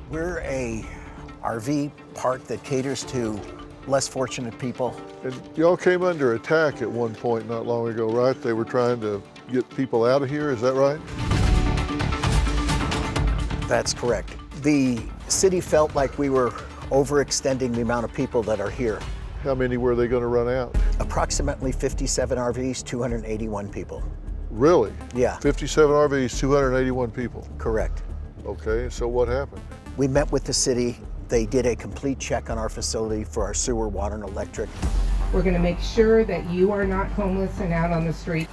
We're a RV park that caters to less fortunate people. And y'all came under attack at one point not long ago, right? They were trying to get people out of here, is that right? That's correct. The city felt like we were overextending the amount of people that are here. How many were they going to run out? Approximately 57 RVs, 281 people. Really? Yeah. 57 RVs, 281 people. Correct. Okay, so what happened? We met with the city. They did a complete check on our facility for our sewer, water, and electric. We're going to make sure that you are not homeless and out on the street.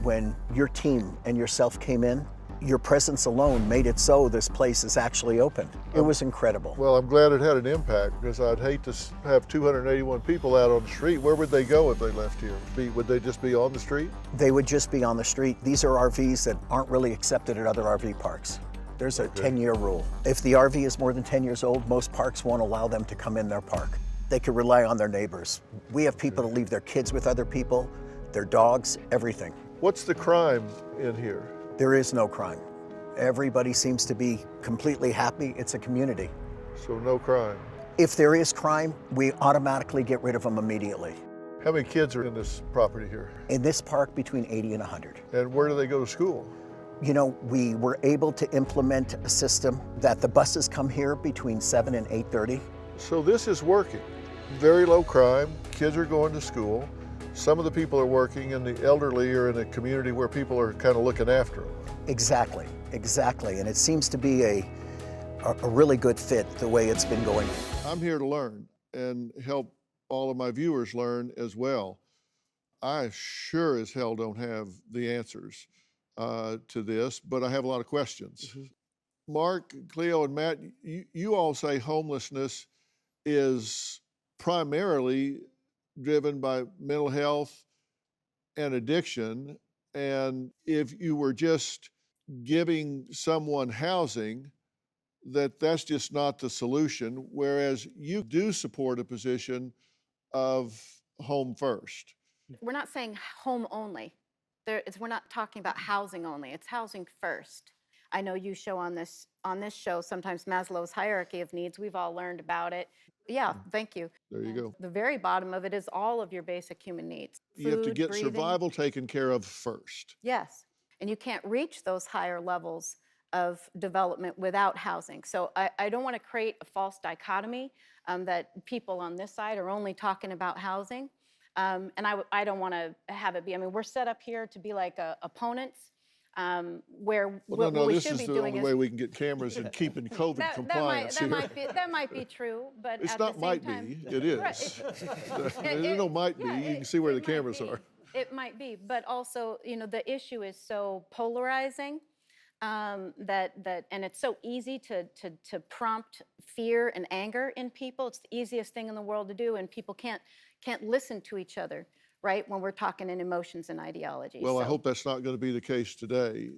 When your team and yourself came in, your presence alone made it so this place is actually open. It was incredible. Well, I'm glad it had an impact because I'd hate to have 281 people out on the street. Where would they go if they left here? Would they just be on the street? They would just be on the street. These are RVs that aren't really accepted at other RV parks. There's a 10-year rule. If the RV is more than 10 years old, most parks won't allow them to come in their park. They could rely on their neighbors. We have people to leave their kids with other people, their dogs, everything. What's the crime in here? There is no crime. Everybody seems to be completely happy. It's a community. So no crime. If there is crime, we automatically get rid of them immediately. How many kids are in this property here? In this park, between 80 and 100. And where do they go to school? You know, we were able to implement a system that the buses come here between 7 and 8:30. So this is working. Very low crime, kids are going to school. Some of the people are working, and the elderly are in a community where people are kind of looking after them. Exactly, exactly. And it seems to be a really good fit the way it's been going. I'm here to learn and help all of my viewers learn as well. I sure as hell don't have the answers to this, but I have a lot of questions. Mark, Cleo, and Matt, you all say homelessness is primarily driven by mental health and addiction, and if you were just giving someone housing, that's just not the solution, whereas you do support a position of home first. We're not saying home only. We're not talking about housing only. It's housing first. I know you show on this show sometimes Maslow's hierarchy of needs. We've all learned about it. Yeah, thank you. There you go. The very bottom of it is all of your basic human needs. You have to Food, get breathing. survival taken care of first. Yes, and you can't reach those higher levels of development without housing. So I don't want to create a false dichotomy that people on this side are only talking about housing. And I don't want to have it be, I mean, we're set up here to be like opponents, where what we should be doing is... This is the only way we can get cameras and keep in COVID compliance here. That might be true, but it's at not the same might time, be, it is. Right. There's no might be, you can see where the cameras are. It might be, but also, you know, the issue is so polarizing and it's so easy to prompt fear and anger in people. It's the easiest thing in the world to do, and people can't listen to each other, right, when we're talking in emotions and ideology. Well, I hope that's not going to be the case today.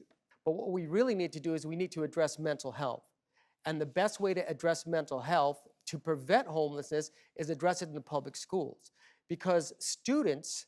But what we really need to do is we need to address mental health. And the best way to address mental health to prevent homelessness is address it in the public schools. Because students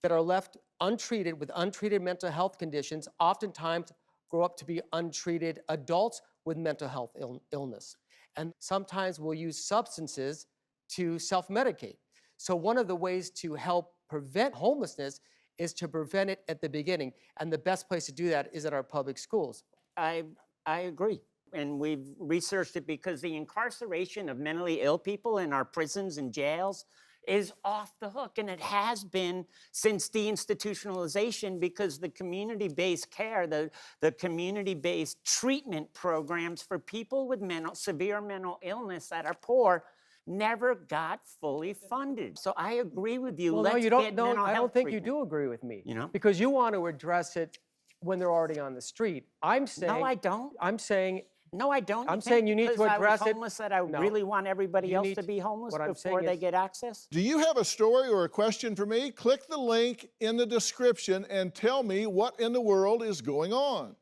that are left untreated with untreated mental health conditions oftentimes grow up to be untreated adults with mental health illness. And sometimes we'll use substances to self-medicate. So one of the ways to help prevent homelessness is to prevent it at the beginning. And the best place to do that is at our public schools. I agree. And we've researched it because the incarceration of mentally ill people in our prisons and jails is off the hook. And it has been since deinstitutionalization, because the community-based care, the community-based treatment programs for people with severe mental illness that are poor never got fully funded. So I agree with you. Well, Let's no, you don't. get No, mental I don't health think treatment. you do agree with me. You know? Because you want to address it when they're already on the street. I'm saying. No, I don't. I'm saying. No, I don't. I'm saying you need to address I was homeless that I really want everybody else to be homeless before they get access. Do you have a story or a question for me? Click the link in the description and tell me what in the world is going on.